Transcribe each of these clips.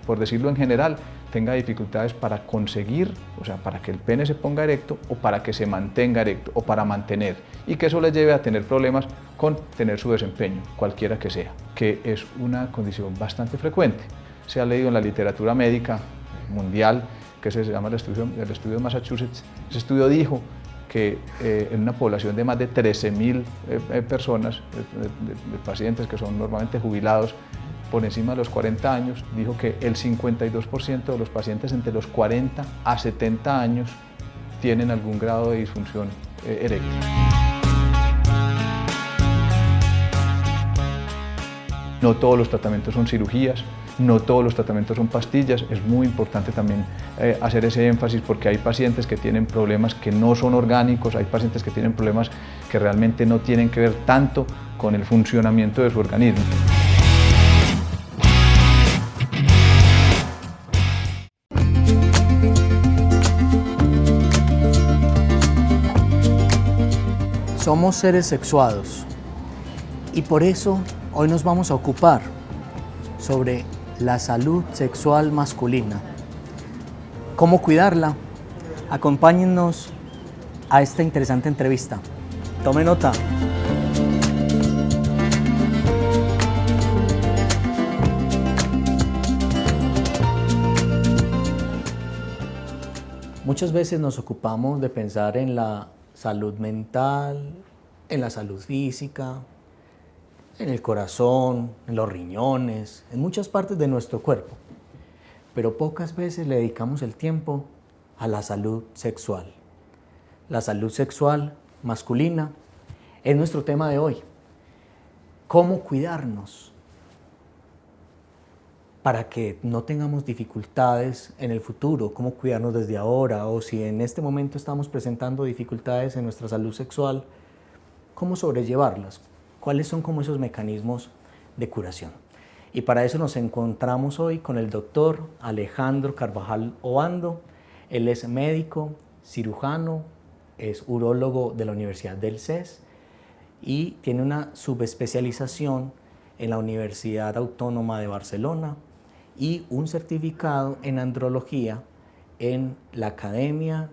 por decirlo en general, tenga dificultades para conseguir, o sea, para que el pene se ponga erecto o para que se mantenga erecto o para mantener, y que eso les lleve a tener problemas con tener su desempeño, cualquiera que sea, que es una condición bastante frecuente. Se ha leído en la literatura médica mundial, que se llama el estudio de Massachusetts. Ese estudio dijo que en una población de más de 13.000 personas, de pacientes que son normalmente jubilados por encima de los 40 años, dijo que el 52% de los pacientes entre los 40 a 70 años tienen algún grado de disfunción eréctil. No todos los tratamientos son cirugías, no todos los tratamientos son pastillas. Es muy importante también hacer ese énfasis, porque hay pacientes que tienen problemas que no son orgánicos, hay pacientes que tienen problemas que realmente no tienen que ver tanto con el funcionamiento de su organismo. Somos seres sexuados y por eso hoy nos vamos a ocupar sobre la salud sexual masculina. ¿Cómo cuidarla? Acompáñennos a esta interesante entrevista. Tome nota. Muchas veces nos ocupamos de pensar en la salud mental, en la salud física, en el corazón, en los riñones, en muchas partes de nuestro cuerpo, pero pocas veces le dedicamos el tiempo a la salud sexual. La salud sexual masculina es nuestro tema de hoy. ¿Cómo cuidarnos para que no tengamos dificultades en el futuro? ¿Cómo cuidarnos desde ahora? O si en este momento estamos presentando dificultades en nuestra salud sexual, ¿cómo sobrellevarlas? ¿Cuáles son como esos mecanismos de curación? Y para eso nos encontramos hoy con el doctor Alejandro Carvajal Obando. Él es médico, cirujano, es urólogo de la Universidad del CES y tiene una subespecialización en la Universidad Autónoma de Barcelona y un certificado en andrología en la Academia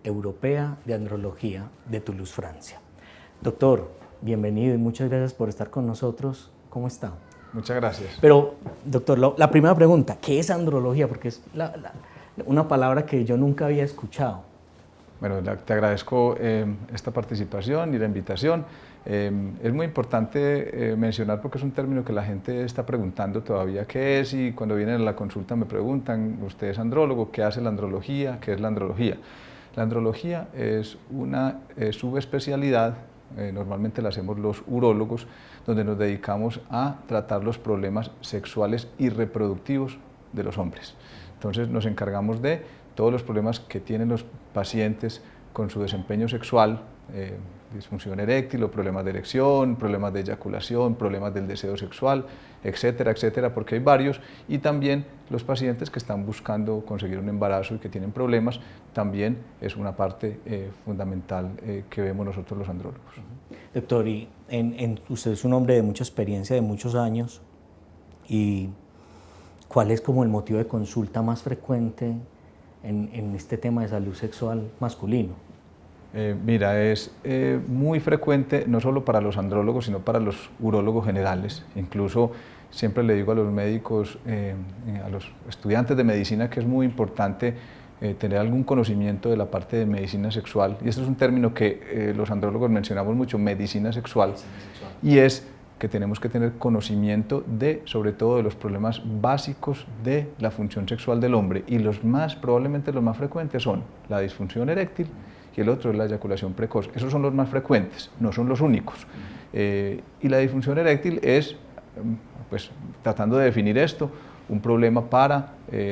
Europea de Andrología de Toulouse, Francia. Doctor, bienvenido y muchas gracias por estar con nosotros. ¿Cómo está? Muchas gracias. Pero, doctor, la primera pregunta, ¿qué es andrología? Porque es una palabra que yo nunca había escuchado. Bueno, te agradezco esta participación y la invitación. Es muy importante mencionar, porque es un término que la gente está preguntando todavía qué es, y cuando vienen a la consulta me preguntan, ¿usted es andrólogo? ¿Qué hace la andrología? ¿Qué es la andrología? La andrología es una subespecialidad, normalmente la hacemos los urólogos, donde nos dedicamos a tratar los problemas sexuales y reproductivos de los hombres. Entonces nos encargamos de todos los problemas que tienen los pacientes con su desempeño sexual, disfunción eréctil o problemas de erección, problemas de eyaculación, problemas del deseo sexual, etcétera, etcétera, porque hay varios, y también los pacientes que están buscando conseguir un embarazo y que tienen problemas, también es una parte fundamental que vemos nosotros los andrólogos. Doctor, y usted es un hombre de mucha experiencia, de muchos años, y ¿cuál es como el motivo de consulta más frecuente en este tema de salud sexual masculino? Mira, es muy frecuente no solo para los andrólogos, sino para los urólogos generales. Incluso siempre le digo a los médicos, a los estudiantes de medicina, que es muy importante tener algún conocimiento de la parte de medicina sexual. Y este es un término que los andrólogos mencionamos mucho, medicina sexual. Y es que tenemos que tener conocimiento de, sobre todo, de los problemas básicos de la función sexual del hombre. Y probablemente los más frecuentes son la disfunción eréctil, y el otro es la eyaculación precoz. Esos son los más frecuentes, no son los únicos. Y la disfunción eréctil es, pues, tratando de definir esto, un problema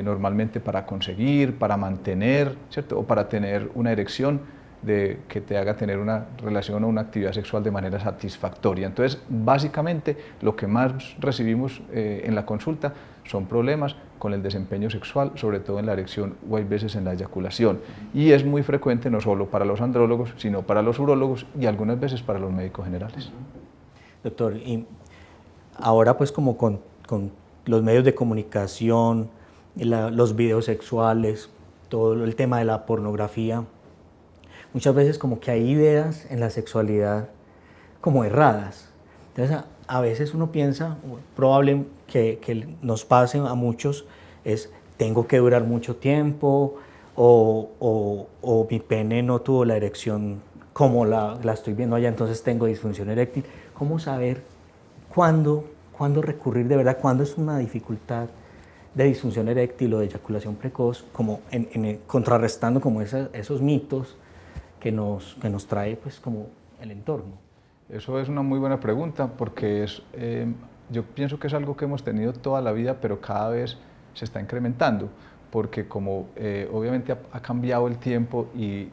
normalmente para conseguir, para mantener, ¿cierto? O para tener una erección que te haga tener una relación o una actividad sexual de manera satisfactoria. Entonces, básicamente, lo que más recibimos en la consulta son problemas con el desempeño sexual, sobre todo en la erección o hay veces en la eyaculación. Y es muy frecuente no solo para los andrólogos, sino para los urólogos y algunas veces para los médicos generales. Doctor, y ahora pues como con los medios de comunicación, los videos sexuales, todo el tema de la pornografía. Muchas veces como que hay ideas en la sexualidad como erradas. Entonces a veces uno piensa, probable que nos pase a muchos, es tengo que durar mucho tiempo o mi pene no tuvo la erección como la estoy viendo allá, entonces tengo disfunción eréctil. ¿Cómo saber cuándo recurrir de verdad, cuándo es una dificultad de disfunción eréctil o de eyaculación precoz, como contrarrestando como esos mitos que nos trae pues como el entorno? Eso es una muy buena pregunta porque yo pienso que es algo que hemos tenido toda la vida, pero cada vez se está incrementando, porque como obviamente ha cambiado el tiempo y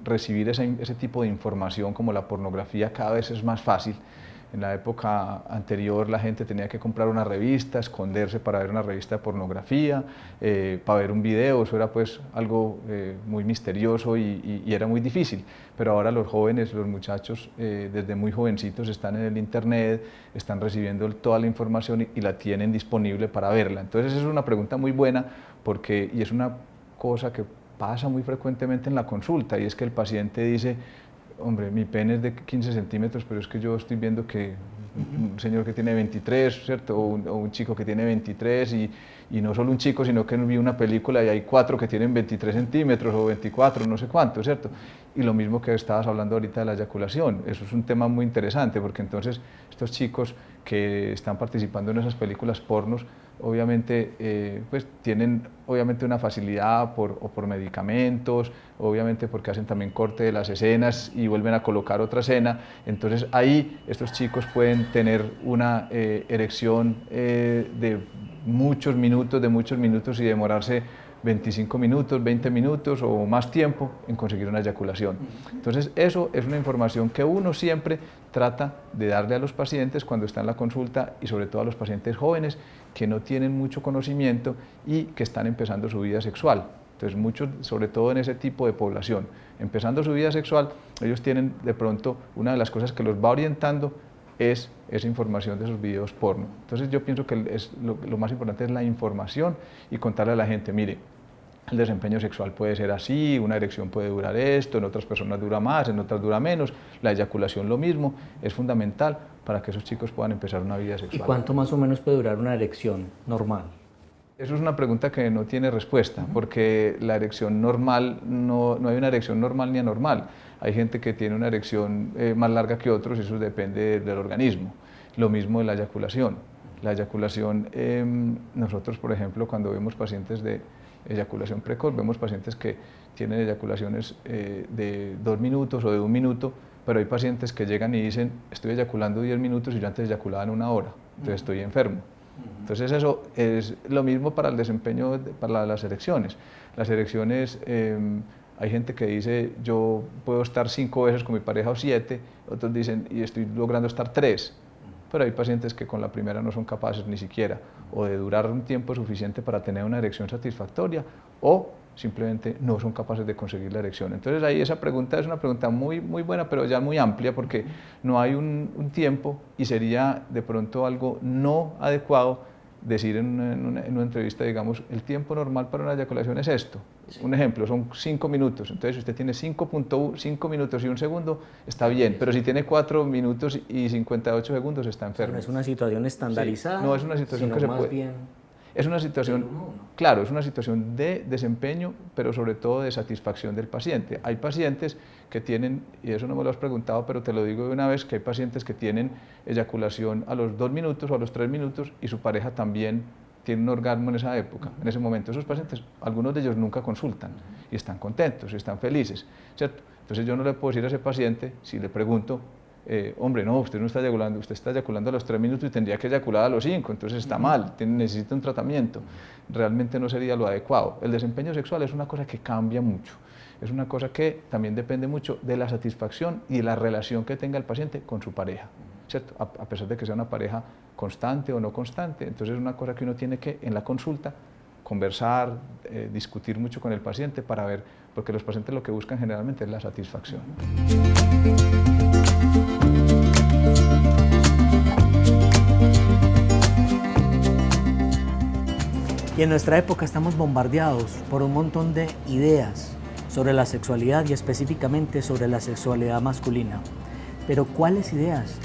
recibir ese tipo de información como la pornografía cada vez es más fácil. En la época anterior la gente tenía que comprar una revista, esconderse para ver una revista de pornografía, para ver un video, eso era pues algo muy misterioso y era muy difícil. Pero ahora los jóvenes, los muchachos, desde muy jovencitos están en el internet, están recibiendo toda la información y la tienen disponible para verla. Entonces es una pregunta muy buena y es una cosa que pasa muy frecuentemente en la consulta, y es que el paciente dice: hombre, mi pene es de 15 centímetros, pero es que yo estoy viendo que un señor que tiene 23, ¿cierto? O un chico que tiene 23, y no solo un chico, sino que vi una película y hay 4 que tienen 23 centímetros o 24, no sé cuánto, ¿cierto? Y lo mismo que estabas hablando ahorita de la eyaculación, eso es un tema muy interesante, porque entonces estos chicos que están participando en esas películas pornos, obviamente pues tienen obviamente una facilidad por medicamentos, obviamente porque hacen también corte de las escenas y vuelven a colocar otra escena. Entonces ahí estos chicos pueden tener una erección de muchos minutos y demorarse 25 minutos, 20 minutos o más tiempo en conseguir una eyaculación. Entonces eso es una información que uno siempre trata de darle a los pacientes cuando está en la consulta, y sobre todo a los pacientes jóvenes que no tienen mucho conocimiento y que están empezando su vida sexual. Entonces muchos, sobre todo en ese tipo de población, empezando su vida sexual, ellos tienen de pronto una de las cosas que los va orientando es esa información de esos videos porno. Entonces yo pienso que lo más importante es la información y contarle a la gente: mire, el desempeño sexual puede ser así, una erección puede durar esto, en otras personas dura más, en otras dura menos, la eyaculación lo mismo, es fundamental para que esos chicos puedan empezar una vida sexual. ¿Y cuánto más o menos puede durar una erección normal? Eso es una pregunta que no tiene respuesta, porque la erección normal, no hay una erección normal ni anormal. Hay gente que tiene una erección más larga que otros, y eso depende del organismo. Lo mismo de la eyaculación. La eyaculación, nosotros por ejemplo cuando vemos pacientes de eyaculación precoz, vemos pacientes que tienen eyaculaciones de 2 minutos o de 1 minuto, pero hay pacientes que llegan y dicen: estoy eyaculando 10 minutos y yo antes eyaculaba en 1 hora, entonces estoy enfermo. Entonces eso es lo mismo para el desempeño, para las erecciones. Las erecciones, hay gente que dice: yo puedo estar 5 veces con mi pareja o 7, otros dicen: y estoy logrando estar 3. Pero hay pacientes que con la primera no son capaces ni siquiera o de durar un tiempo suficiente para tener una erección satisfactoria, o simplemente no son capaces de conseguir la erección. Entonces ahí esa pregunta es una pregunta muy, muy buena, pero ya muy amplia, porque no hay un tiempo, y sería de pronto algo no adecuado decir en una entrevista, digamos, el tiempo normal para una eyaculación es esto. Sí. Un ejemplo, son 5 minutos. Entonces, si usted tiene 5 minutos y 1 segundo, está bien. Pero si tiene 4 minutos y 58 segundos, está enfermo. No es una situación estandarizada. Sí, no es una situación que se puede. Bien es una situación, claro, es una situación de desempeño, pero sobre todo de satisfacción del paciente. Hay pacientes que tienen, y eso no me lo has preguntado, pero te lo digo de una vez, que hay pacientes que tienen eyaculación a los 2 minutos o a los 3 minutos y su pareja también tiene un orgasmo en esa época, en ese momento. Esos pacientes, algunos de ellos nunca consultan y están contentos y están felices, ¿cierto? Entonces yo no le puedo decir a ese paciente, si le pregunto: hombre, no, usted no está eyaculando, usted está eyaculando a los 3 minutos y tendría que eyacular a los 5, entonces está mal, necesita un tratamiento. Realmente no sería lo adecuado. El desempeño sexual es una cosa que cambia mucho, es una cosa que también depende mucho de la satisfacción y de la relación que tenga el paciente con su pareja, ¿cierto? A pesar de que sea una pareja constante o no constante. Entonces es una cosa que uno tiene que, en la consulta, conversar, discutir mucho con el paciente para ver, porque los pacientes lo que buscan generalmente es la satisfacción. Y en nuestra época estamos bombardeados por un montón de ideas sobre la sexualidad y específicamente sobre la sexualidad masculina. Pero ¿cuáles ideas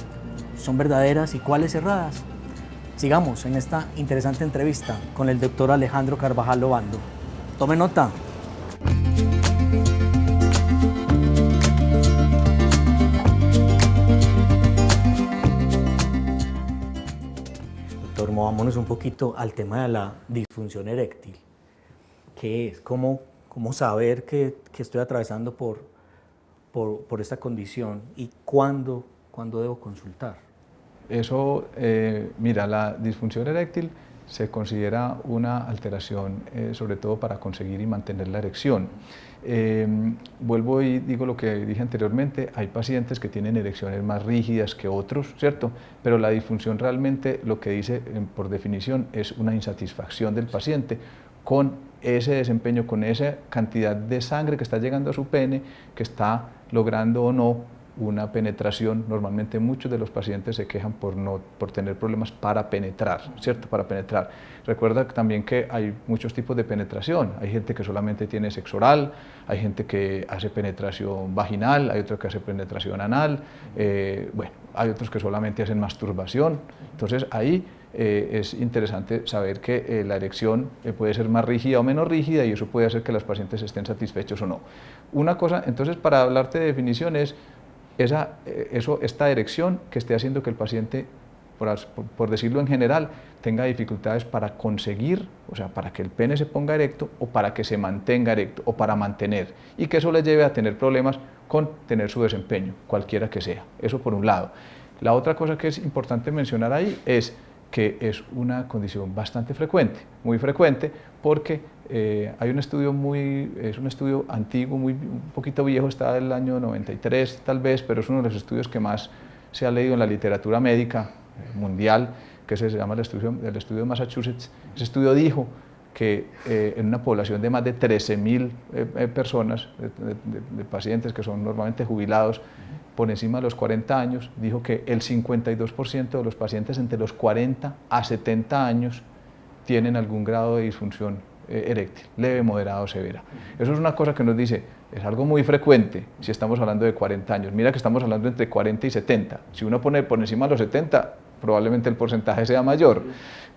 son verdaderas y cuáles erradas? Sigamos en esta interesante entrevista con el doctor Alejandro Carvajal Obando. Tome nota. Doctor, movámonos un poquito al tema de la disfunción eréctil. ¿Qué es? ¿Cómo saber que estoy atravesando por esta condición y cuándo debo consultar? Eso, mira, la disfunción eréctil se considera una alteración, sobre todo para conseguir y mantener la erección. Vuelvo y digo lo que dije anteriormente, hay pacientes que tienen erecciones más rígidas que otros, ¿cierto? Pero la disfunción realmente lo que dice por definición es una insatisfacción del paciente con ese desempeño, con esa cantidad de sangre que está llegando a su pene, que está logrando o no una penetración. Normalmente muchos de los pacientes se quejan por tener problemas para penetrar, ¿cierto? Para penetrar. Recuerda también que hay muchos tipos de penetración. Hay gente que solamente tiene sexo oral, hay gente que hace penetración vaginal, hay otros que hace penetración anal, bueno, hay otros que solamente hacen masturbación. Entonces ahí es interesante saber que la erección puede ser más rígida o menos rígida y eso puede hacer que los pacientes estén satisfechos o no. Una cosa, entonces, para hablarte de definiciones, esta erección que esté haciendo que el paciente, por decirlo en general, tenga dificultades para conseguir, o sea, para que el pene se ponga erecto o para que se mantenga erecto o para mantener, y que eso le lleve a tener problemas con tener su desempeño, cualquiera que sea. Eso por un lado. La otra cosa que es importante mencionar ahí es que es una condición bastante frecuente, muy frecuente, porque hay un estudio es un estudio antiguo, un poquito viejo, está del año 93 tal vez, pero es uno de los estudios que más se ha leído en la literatura médica mundial, que se llama el estudio de Massachusetts. Ese estudio dijo que en una población de más de 13.000 personas, de pacientes que son normalmente jubilados, por encima de los 40 años, dijo que el 52% de los pacientes entre los 40 a 70 años tienen algún grado de disfunción eréctil, leve, moderada o severa. Eso es una cosa que nos dice, es algo muy frecuente si estamos hablando de 40 años. Mira que estamos hablando entre 40 y 70. Si uno pone por encima de los 70, probablemente el porcentaje sea mayor,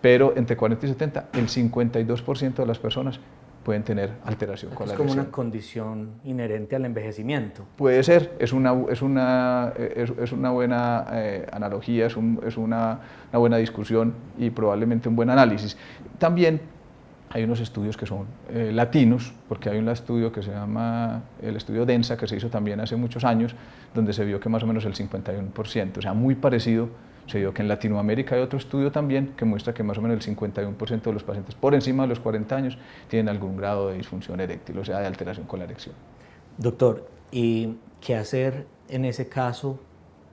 pero entre 40 y 70, el 52% de las personas pueden tener alteración con la erección. Es como una condición inherente al envejecimiento. Puede ser, es una buena analogía, es una buena discusión y probablemente un buen análisis. También hay unos estudios que son latinos, porque hay un estudio que se llama el estudio DENSA, que se hizo también hace muchos años, donde se vio que más o menos el 51%, o sea, muy parecido. Se vio que en Latinoamérica hay otro estudio también que muestra que más o menos el 51% de los pacientes por encima de los 40 años tienen algún grado de disfunción eréctil, o sea, de alteración con la erección. Doctor, ¿y qué hacer en ese caso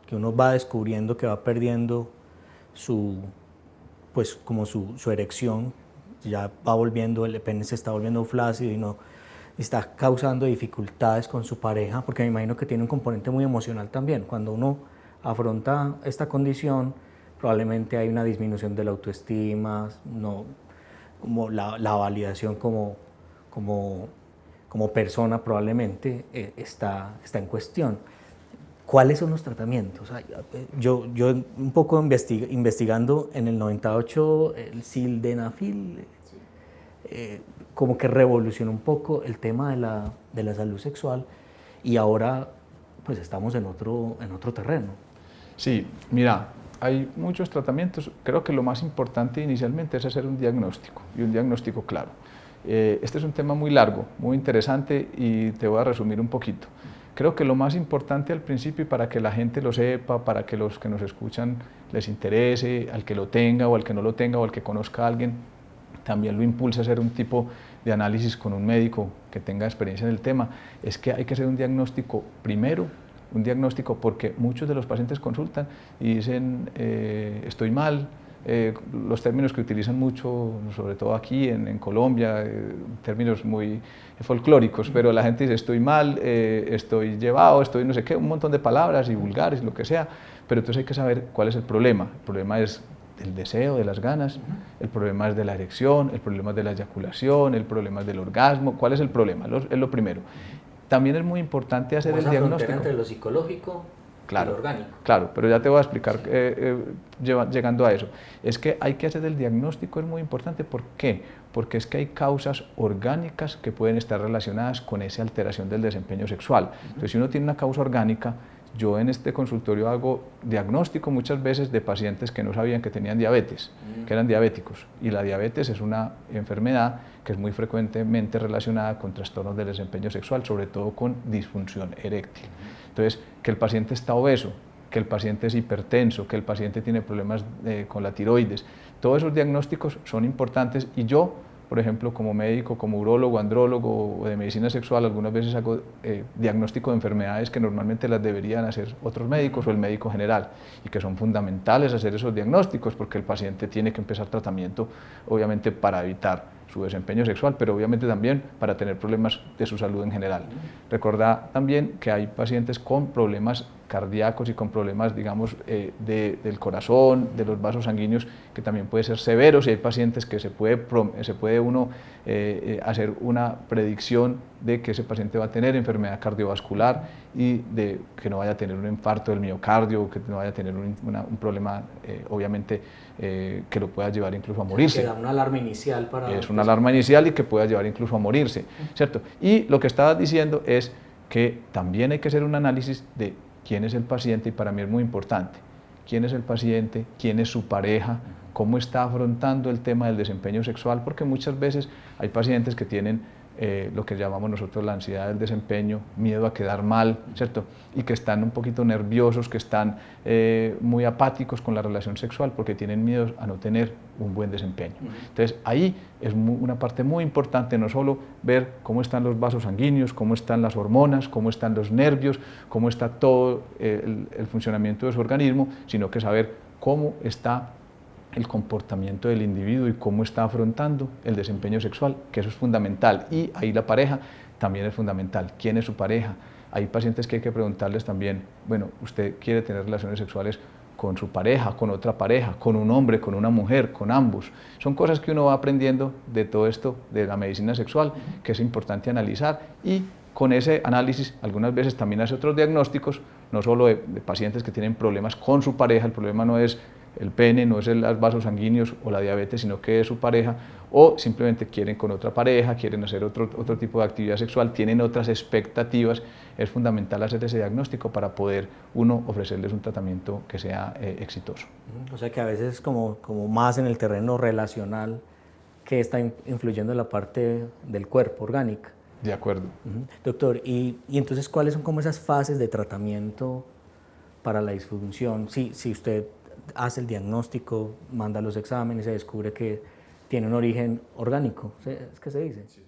que uno va descubriendo que va perdiendo su erección, ya va volviendo, el pene se está volviendo flácido y no está causando dificultades con su pareja? Porque me imagino que tiene un componente muy emocional también. Cuando uno afronta esta condición, probablemente hay una disminución de la autoestima, como la validación como persona probablemente está en cuestión. ¿Cuáles son los tratamientos? Yo un poco investigando en el 98 el sildenafil, como que revolucionó un poco el tema de la salud sexual y ahora pues estamos en otro terreno. Sí, mira, hay muchos tratamientos. Creo que lo más importante inicialmente es hacer un diagnóstico, y un diagnóstico claro. Este es un tema muy largo, muy interesante, y te voy a resumir un poquito. Creo que lo más importante al principio, y para que la gente lo sepa, para que los que nos escuchan les interese, al que lo tenga o al que no lo tenga o al que conozca a alguien, también lo impulsa a hacer un tipo de análisis con un médico que tenga experiencia en el tema, es que hay que hacer un diagnóstico primero, un diagnóstico porque muchos de los pacientes consultan y dicen estoy mal, los términos que utilizan mucho, sobre todo aquí en Colombia, términos muy folclóricos, pero la gente dice estoy mal, estoy llevado, estoy no sé qué, un montón de palabras y vulgares, lo que sea, pero entonces hay que saber cuál es el problema. El problema es del deseo, de las ganas, el problema es de la erección, el problema es de la eyaculación, el problema es del orgasmo. ¿Cuál es el problema? Es lo primero. También es muy importante hacer el diagnóstico. Entre lo psicológico y lo orgánico. Claro, pero ya te voy a explicar llegando a eso. Es que hay que hacer el diagnóstico, es muy importante. ¿Por qué? Porque es que hay causas orgánicas que pueden estar relacionadas con esa alteración del desempeño sexual. Entonces, si uno tiene una causa orgánica, yo en este consultorio hago diagnóstico muchas veces de pacientes que no sabían que tenían diabetes, que eran diabéticos. Y la diabetes es una enfermedad que es muy frecuentemente relacionada con trastornos del desempeño sexual, sobre todo con disfunción eréctil. Entonces, que el paciente está obeso, que el paciente es hipertenso, que el paciente tiene problemas con la tiroides, todos esos diagnósticos son importantes y yo, por ejemplo, como médico, como urólogo, andrólogo o de medicina sexual, algunas veces hago diagnóstico de enfermedades que normalmente las deberían hacer otros médicos o el médico general y que son fundamentales hacer esos diagnósticos porque el paciente tiene que empezar tratamiento, obviamente para evitar su desempeño sexual, pero obviamente también para tener problemas de su salud en general. Recordad también que hay pacientes con problemas cardíacos y con problemas, digamos, del corazón, de los vasos sanguíneos, que también pueden ser severos, y hay pacientes que se puede uno hacer una predicción de que ese paciente va a tener enfermedad cardiovascular y de que no vaya a tener un infarto del miocardio, que no vaya a tener un problema, obviamente, que lo pueda llevar incluso a morirse. Que da una alarma inicial para... Es una alarma inicial y que pueda llevar incluso a morirse, ¿cierto? Y lo que estabas diciendo es que también hay que hacer un análisis de quién es el paciente, y para mí es muy importante, quién es el paciente, quién es su pareja, cómo está afrontando el tema del desempeño sexual, porque muchas veces hay pacientes que tienen lo que llamamos nosotros la ansiedad del desempeño, miedo a quedar mal, ¿cierto? Y que están un poquito nerviosos, que están muy apáticos con la relación sexual porque tienen miedo a no tener un buen desempeño. Entonces ahí es una parte muy importante, no solo ver cómo están los vasos sanguíneos, cómo están las hormonas, cómo están los nervios, cómo está todo el funcionamiento de su organismo, sino que saber cómo está el comportamiento del individuo y cómo está afrontando el desempeño sexual, que eso es fundamental. Y ahí la pareja también es fundamental. ¿Quién es su pareja? Hay pacientes que hay que preguntarles también, bueno, ¿usted quiere tener relaciones sexuales con su pareja, con otra pareja, con un hombre, con una mujer, con ambos? Son cosas que uno va aprendiendo de todo esto, de la medicina sexual, que es importante analizar, y con ese análisis algunas veces también hace otros diagnósticos, no solo de pacientes que tienen problemas con su pareja. El problema no es el pene, no es los vasos sanguíneos o la diabetes, sino que es su pareja, o simplemente quieren con otra pareja, quieren hacer otro tipo de actividad sexual, tienen otras expectativas. Es fundamental hacer ese diagnóstico para poder uno ofrecerles un tratamiento que sea exitoso. O sea que a veces como más en el terreno relacional que está influyendo en la parte del cuerpo orgánica. De acuerdo. Doctor, y entonces, ¿cuáles son como esas fases de tratamiento para la disfunción? Si usted hace el diagnóstico, manda los exámenes, se descubre que tiene un origen orgánico, ¿es que se dice? Sí.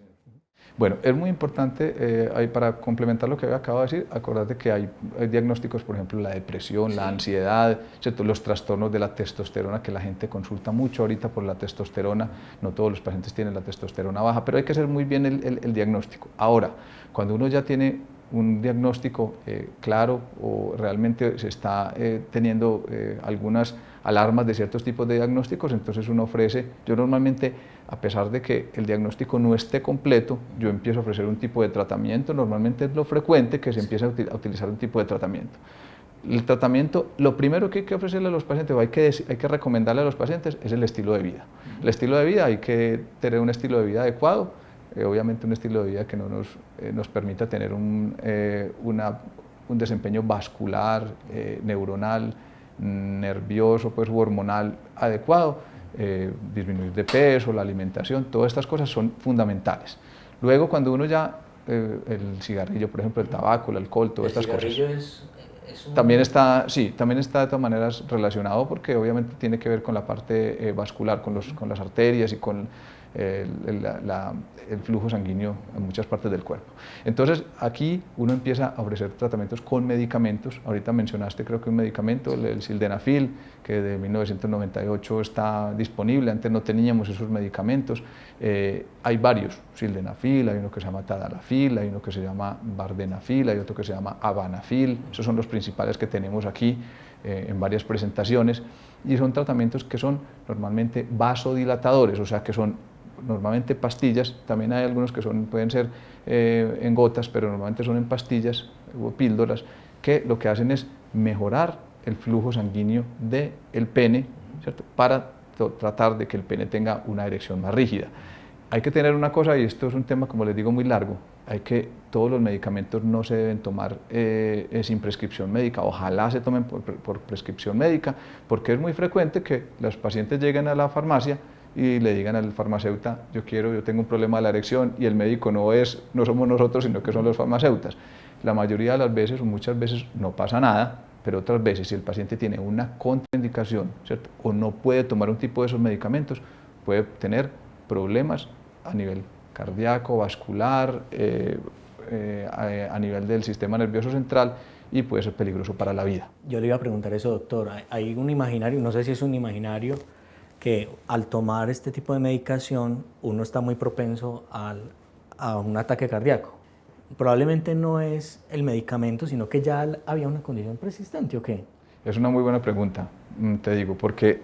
Bueno, es muy importante, para complementar lo que acabo de decir, acordate que hay diagnósticos, por ejemplo, la depresión, la ansiedad, ¿cierto? Los trastornos de la testosterona, que la gente consulta mucho ahorita por la testosterona. No todos los pacientes tienen la testosterona baja, pero hay que hacer muy bien el diagnóstico. Ahora, cuando uno ya tiene un diagnóstico claro, o realmente se está teniendo algunas alarmas de ciertos tipos de diagnósticos, entonces uno ofrece, yo normalmente, a pesar de que el diagnóstico no esté completo, yo empiezo a ofrecer un tipo de tratamiento. Normalmente es lo frecuente que se empieza a utilizar un tipo de tratamiento. El tratamiento, lo primero que hay que ofrecerle a los pacientes, o hay que recomendarle a los pacientes, es el estilo de vida. El estilo de vida, hay que tener un estilo de vida adecuado, obviamente un estilo de vida que no nos permita tener un desempeño vascular, neuronal, nervioso, pues, u hormonal adecuado, disminuir de peso, la alimentación, todas estas cosas son fundamentales. Luego, cuando uno ya, el cigarrillo, por ejemplo, el tabaco, el alcohol, todas estas cosas. ¿El cigarrillo es también está, sí, también está de todas maneras relacionado, porque obviamente tiene que ver con la parte vascular, con las arterias y con el flujo sanguíneo en muchas partes del cuerpo. Entonces aquí uno empieza a ofrecer tratamientos con medicamentos. Ahorita mencionaste, creo que un medicamento, el sildenafil, que de 1998 está disponible. Antes no teníamos esos medicamentos. Hay varios, sildenafil, hay uno que se llama tadalafil, hay uno que se llama vardenafil, hay otro que se llama avanafil. Esos son los principales que tenemos aquí en varias presentaciones. y son tratamientos que son normalmente vasodilatadores, o sea que son normalmente pastillas, también hay algunos que pueden ser en gotas, pero normalmente son en pastillas o píldoras, que lo que hacen es mejorar el flujo sanguíneo del pene, ¿cierto? Para tratar de que el pene tenga una erección más rígida. Hay que tener una cosa, y esto es un tema, como les digo, muy largo, todos los medicamentos no se deben tomar sin prescripción médica, ojalá se tomen por prescripción médica, porque es muy frecuente que los pacientes lleguen a la farmacia y le digan al farmacéutico, yo tengo un problema de la erección, y el médico no somos nosotros, sino que son los farmacéuticos. La mayoría de las veces, o muchas veces, no pasa nada, pero otras veces, si el paciente tiene una contraindicación, ¿cierto?, o no puede tomar un tipo de esos medicamentos, puede tener problemas a nivel cardíaco, vascular, a nivel del sistema nervioso central, y puede ser peligroso para la vida. Yo le iba a preguntar eso, doctor. Hay un imaginario, no sé si es un imaginario, que al tomar este tipo de medicación uno está muy propenso a un ataque cardíaco. Probablemente no es el medicamento, sino que ya había una condición persistente, ¿o qué? Es una muy buena pregunta, te digo, porque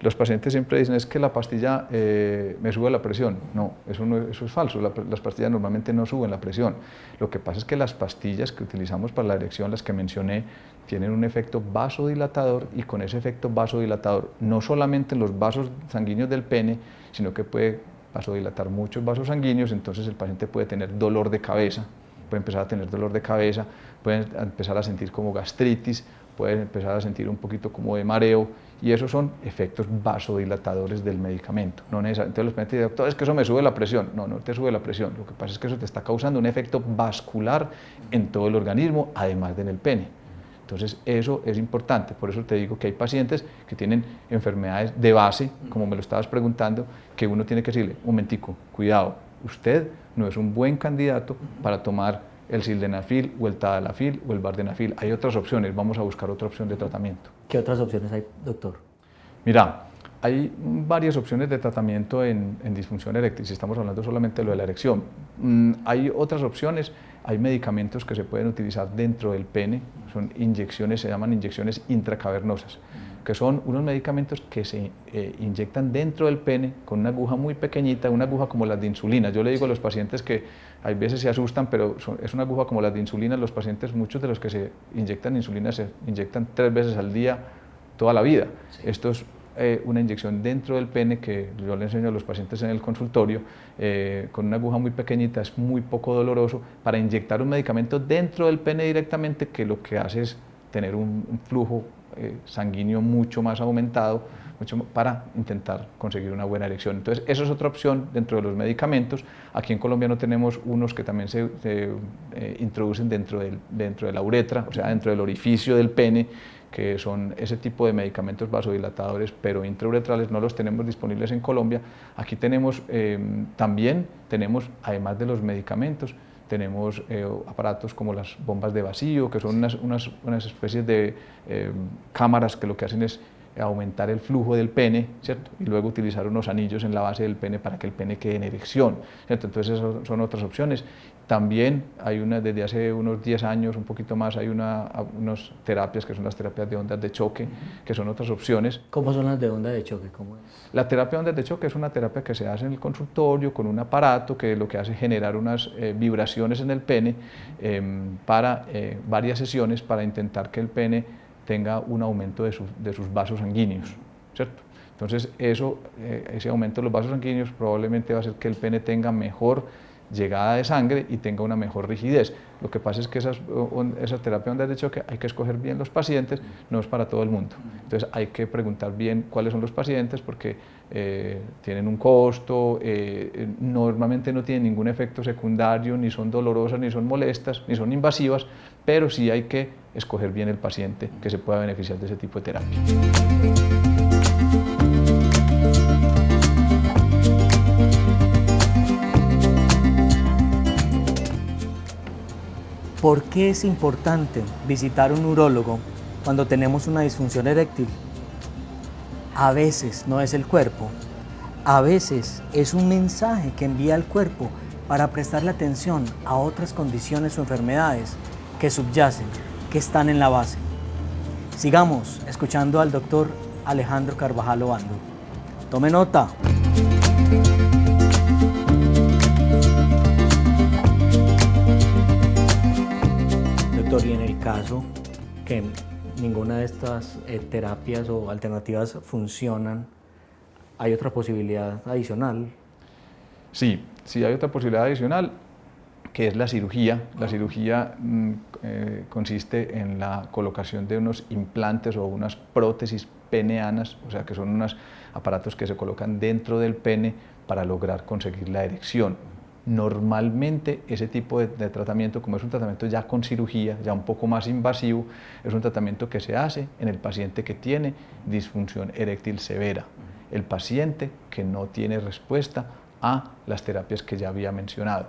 los pacientes siempre dicen, es que la pastilla me sube la presión. No, eso es falso, las pastillas normalmente no suben la presión. Lo que pasa es que las pastillas que utilizamos para la erección, las que mencioné, tienen un efecto vasodilatador, y con ese efecto vasodilatador, no solamente en los vasos sanguíneos del pene, sino que puede vasodilatar muchos vasos sanguíneos, entonces el paciente puede tener dolor de cabeza, puede empezar a tener dolor de cabeza, puede empezar a sentir como gastritis, puede empezar a sentir un poquito como de mareo, y esos son efectos vasodilatadores del medicamento. No necesariamente. Entonces los pacientes dicen, doctor, es que eso me sube la presión. No, no te sube la presión, lo que pasa es que eso te está causando un efecto vascular en todo el organismo, además de en el pene. Entonces eso es importante, por eso te digo que hay pacientes que tienen enfermedades de base, como me lo estabas preguntando, que uno tiene que decirle, un momentico, cuidado, usted no es un buen candidato para tomar el sildenafil o el tadalafil o el vardenafil. Hay otras opciones, vamos a buscar otra opción de tratamiento. ¿Qué otras opciones hay, doctor? Mira, hay varias opciones de tratamiento en disfunción eréctil, si estamos hablando solamente de lo de la erección. Hay otras opciones, hay medicamentos que se pueden utilizar dentro del pene, son inyecciones, se llaman inyecciones intracavernosas, que son unos medicamentos que se inyectan dentro del pene con una aguja muy pequeñita, una aguja como las de insulina. Yo le digo a los pacientes que hay veces se asustan, pero es una aguja como las de insulina. Los pacientes, muchos de los que se inyectan insulina, se inyectan 3 veces al día toda la vida. Sí. Esto es una inyección dentro del pene que yo le enseño a los pacientes en el consultorio, con una aguja muy pequeñita, es muy poco doloroso, para inyectar un medicamento dentro del pene directamente, que lo que hace es tener un flujo sanguíneo mucho más aumentado, para intentar conseguir una buena erección. Entonces, eso es otra opción dentro de los medicamentos. Aquí en Colombia no tenemos unos que también se introducen dentro de la uretra, o sea, dentro del orificio del pene, que son ese tipo de medicamentos vasodilatadores, pero intrauretrales, no los tenemos disponibles en Colombia. Aquí tenemos, además de los medicamentos, tenemos aparatos como las bombas de vacío, que son unas especies de cámaras que lo que hacen es aumentar el flujo del pene, ¿cierto? Y luego utilizar unos anillos en la base del pene para que el pene quede en erección, ¿cierto? Entonces esas son otras opciones. También hay desde hace unos 10 años, un poquito más, hay unas terapias que son las terapias de ondas de choque, que son otras opciones. ¿Cómo son las de onda de choque? ¿Cómo es? La terapia de ondas de choque es una terapia que se hace en el consultorio con un aparato que lo que hace es generar unas vibraciones en el pene para varias sesiones, para intentar que el pene tenga un aumento de sus vasos sanguíneos, ¿cierto? Entonces ese aumento de los vasos sanguíneos probablemente va a hacer que el pene tenga mejor llegada de sangre y tenga una mejor rigidez. Lo que pasa es que esa terapia de ondas de choque hay que escoger bien los pacientes, no es para todo el mundo. Entonces hay que preguntar bien cuáles son los pacientes, porque tienen un costo, normalmente no tienen ningún efecto secundario, ni son dolorosas, ni son molestas, ni son invasivas, pero sí hay que escoger bien el paciente que se pueda beneficiar de ese tipo de terapia. ¿Por qué es importante visitar un urólogo cuando tenemos una disfunción eréctil? A veces no es el cuerpo, a veces es un mensaje que envía el cuerpo para prestarle atención a otras condiciones o enfermedades que subyacen, que están en la base. Sigamos escuchando al doctor Alejandro Carvajal Obando. Tome nota. Doctor, y en el caso que ninguna de estas terapias o alternativas funcionan, ¿hay otra posibilidad adicional? Sí, sí hay otra posibilidad adicional, que es la cirugía. La cirugía consiste en la colocación de unos implantes o unas prótesis peneanas, o sea que son unos aparatos que se colocan dentro del pene para lograr conseguir la erección. Normalmente ese tipo de tratamiento, como es un tratamiento ya con cirugía, ya un poco más invasivo, es un tratamiento que se hace en el paciente que tiene disfunción eréctil severa, el paciente que no tiene respuesta a las terapias que ya había mencionado.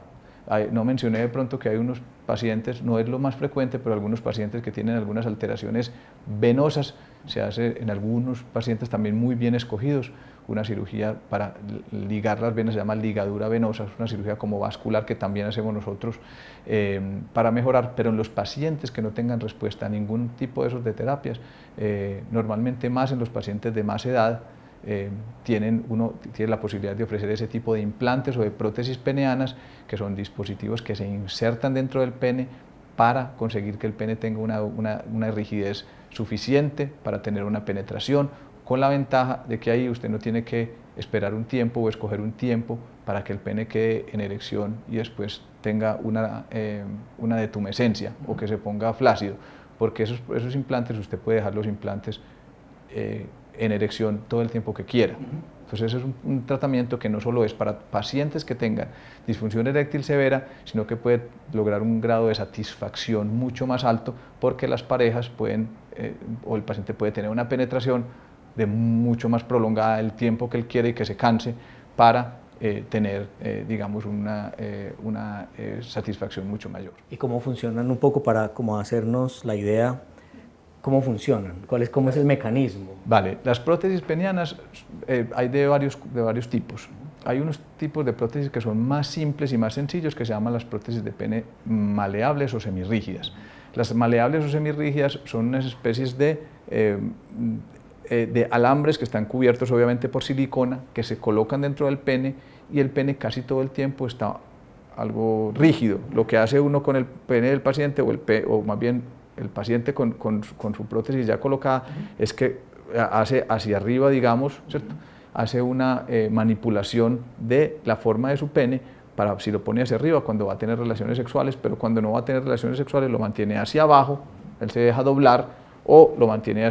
No mencioné de pronto que hay unos pacientes, no es lo más frecuente, pero algunos pacientes que tienen algunas alteraciones venosas. Se hace en algunos pacientes también muy bien escogidos una cirugía para ligar las venas, se llama ligadura venosa, es una cirugía como vascular que también hacemos nosotros para mejorar, pero en los pacientes que no tengan respuesta a ningún tipo de esos de terapias, normalmente más en los pacientes de más edad, tiene la posibilidad de ofrecer ese tipo de implantes o de prótesis peneanas, que son dispositivos que se insertan dentro del pene para conseguir que el pene tenga una rigidez suficiente para tener una penetración, con la ventaja de que ahí usted no tiene que esperar un tiempo o escoger un tiempo para que el pene quede en erección y después tenga una detumescencia o que se ponga flácido, porque esos implantes, usted puede dejar los implantes en erección todo el tiempo que quiera. Entonces es un tratamiento que no solo es para pacientes que tengan disfunción eréctil severa, sino que puede lograr un grado de satisfacción mucho más alto, porque las parejas pueden, o el paciente puede tener una penetración de mucho más prolongada el tiempo que él quiere y que se canse para tener, digamos, una satisfacción mucho mayor. ¿Y cómo funcionan un poco para como hacernos la idea? ¿Cómo funcionan? ¿Cómo es el mecanismo? Vale, las prótesis penianas hay de varios tipos. Hay unos tipos de prótesis que son más simples y más sencillos, que se llaman las prótesis de pene maleables o semirrígidas. Las maleables o semirrígidas son unas especies de alambres que están cubiertos obviamente por silicona, que se colocan dentro del pene, y el pene casi todo el tiempo está algo rígido. Lo que hace uno con el pene del paciente, o más bien el paciente con su prótesis ya colocada, es que hace hacia arriba, digamos, ¿cierto? Hace una manipulación de la forma de su pene, para si lo pone hacia arriba cuando va a tener relaciones sexuales, pero cuando no va a tener relaciones sexuales lo mantiene hacia abajo, él se deja doblar, o lo mantiene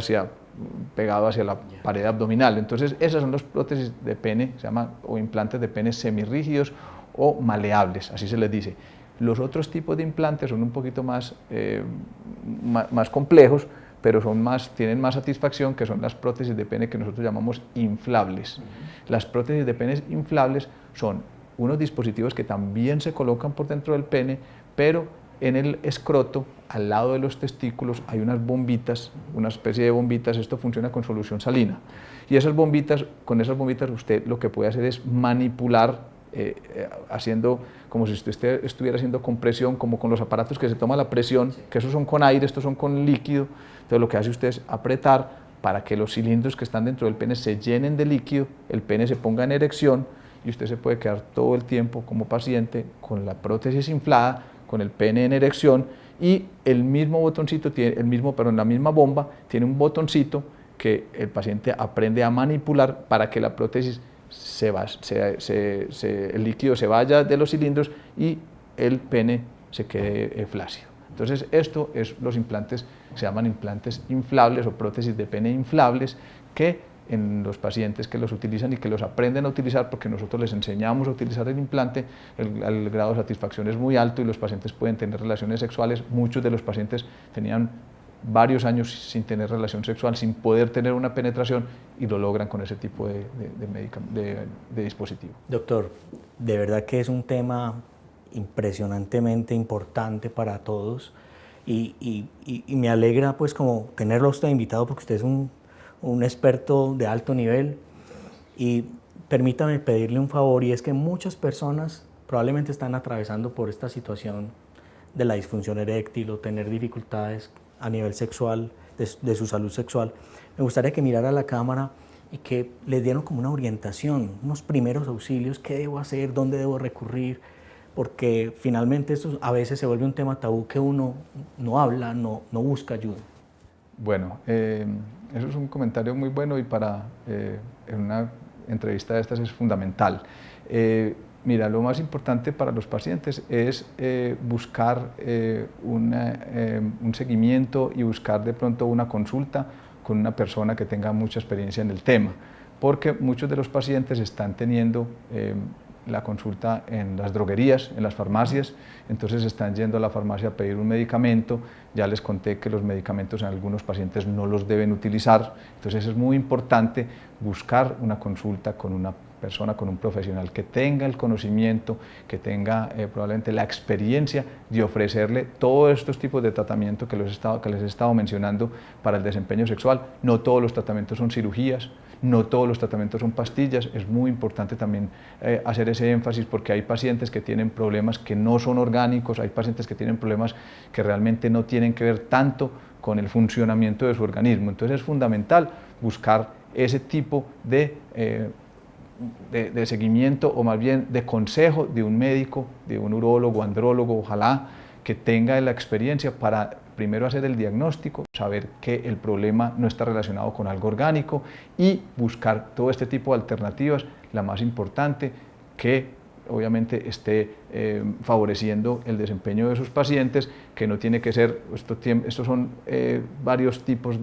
pegado hacia la pared abdominal. Entonces esas son las prótesis de pene, se llama, o implantes de pene semirrígidos o maleables, así se les dice. Los otros tipos de implantes son un poquito más complejos, pero tienen más satisfacción, que son las prótesis de pene que nosotros llamamos inflables. Las prótesis de pene inflables son unos dispositivos que también se colocan por dentro del pene, pero en el escroto, al lado de los testículos, hay unas bombitas, una especie de bombitas. Esto funciona con solución salina. Y con esas bombitas usted lo que puede hacer es manipular, haciendo como si usted estuviera haciendo compresión, como con los aparatos que se toma la presión, que esos son con aire, estos son con líquido. Entonces lo que hace usted es apretar para que los cilindros que están dentro del pene se llenen de líquido, el pene se ponga en erección, y usted se puede quedar todo el tiempo como paciente con la prótesis inflada, con el pene en erección, y el mismo botoncito, la misma bomba tiene un botoncito que el paciente aprende a manipular para que la prótesis el líquido se vaya de los cilindros y el pene se quede flácido. Entonces los implantes se llaman implantes inflables o prótesis de pene inflables, que en los pacientes que los utilizan y que los aprenden a utilizar, porque nosotros les enseñamos a utilizar el implante, el grado de satisfacción es muy alto y los pacientes pueden tener relaciones sexuales. Muchos de los pacientes tenían varios años sin tener relación sexual, sin poder tener una penetración, y lo logran con ese tipo de dispositivo. Doctor, de verdad que es un tema impresionantemente importante para todos, y me alegra pues como tenerlo a usted invitado, porque usted es un experto de alto nivel. Y permítame pedirle un favor, y es que muchas personas probablemente están atravesando por esta situación de la disfunción eréctil o tener dificultades a nivel sexual, de su salud sexual, me gustaría que mirara a la cámara y que les dieran como una orientación, unos primeros auxilios, qué debo hacer, dónde debo recurrir, porque finalmente esto a veces se vuelve un tema tabú que uno no habla, no busca ayuda. Bueno, eso es un comentario muy bueno y para en una entrevista de estas es fundamental. Mira, lo más importante para los pacientes es buscar un seguimiento y buscar de pronto una consulta con una persona que tenga mucha experiencia en el tema, porque muchos de los pacientes están teniendo la consulta en las droguerías, en las farmacias, entonces están yendo a la farmacia a pedir un medicamento. Ya les conté que los medicamentos en algunos pacientes no los deben utilizar, entonces es muy importante buscar una consulta con una persona, con un profesional que tenga el conocimiento, que tenga probablemente la experiencia de ofrecerle todos estos tipos de tratamiento que les he estado mencionando para el desempeño sexual. No todos los tratamientos son cirugías, no todos los tratamientos son pastillas. Es muy importante también hacer ese énfasis, porque hay pacientes que tienen problemas que no son orgánicos, hay pacientes que tienen problemas que realmente no tienen que ver tanto con el funcionamiento de su organismo. Entonces es fundamental buscar ese tipo de seguimiento, o más bien de consejo de un médico, de un urólogo, andrólogo, ojalá que tenga la experiencia para primero hacer el diagnóstico, saber que el problema no está relacionado con algo orgánico y buscar todo este tipo de alternativas. La más importante, que obviamente esté favoreciendo el desempeño de sus pacientes, que no tiene que ser, estos son varios tipos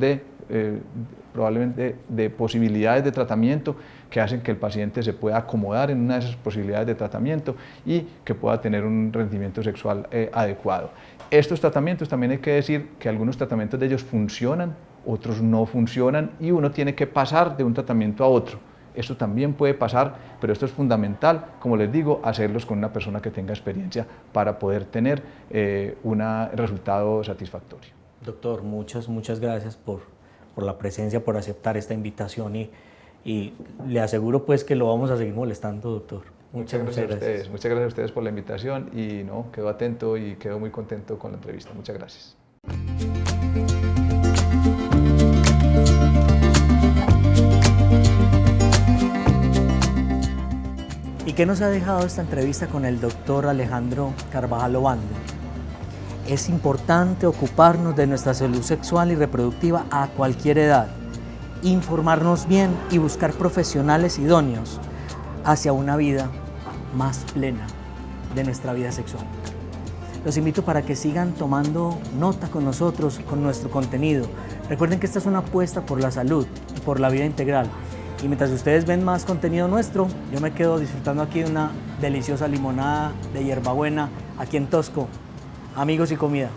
probablemente de posibilidades de tratamiento que hacen que el paciente se pueda acomodar en una de esas posibilidades de tratamiento y que pueda tener un rendimiento sexual adecuado. Estos tratamientos, también hay que decir que algunos tratamientos de ellos funcionan, otros no funcionan, y uno tiene que pasar de un tratamiento a otro. Esto también puede pasar, pero esto es fundamental, como les digo, hacerlos con una persona que tenga experiencia para poder tener un resultado satisfactorio. Doctor, muchas gracias por la presencia, por aceptar esta invitación, y le aseguro pues que lo vamos a seguir molestando, doctor. Muchas gracias a ustedes. Muchas gracias a ustedes por la invitación, y no, quedo atento y quedo muy contento con la entrevista. Muchas gracias. ¿Y qué nos ha dejado esta entrevista con el doctor Alejandro Carvajal Obando? Es importante ocuparnos de nuestra salud sexual y reproductiva a cualquier edad, informarnos bien y buscar profesionales idóneos hacia una vida más plena de nuestra vida sexual. Los invito para que sigan tomando nota con nosotros, con nuestro contenido. Recuerden que esta es una apuesta por la salud y por la vida integral. Y mientras ustedes ven más contenido nuestro, yo me quedo disfrutando aquí de una deliciosa limonada de hierbabuena aquí en Tosco. Amigos y comida.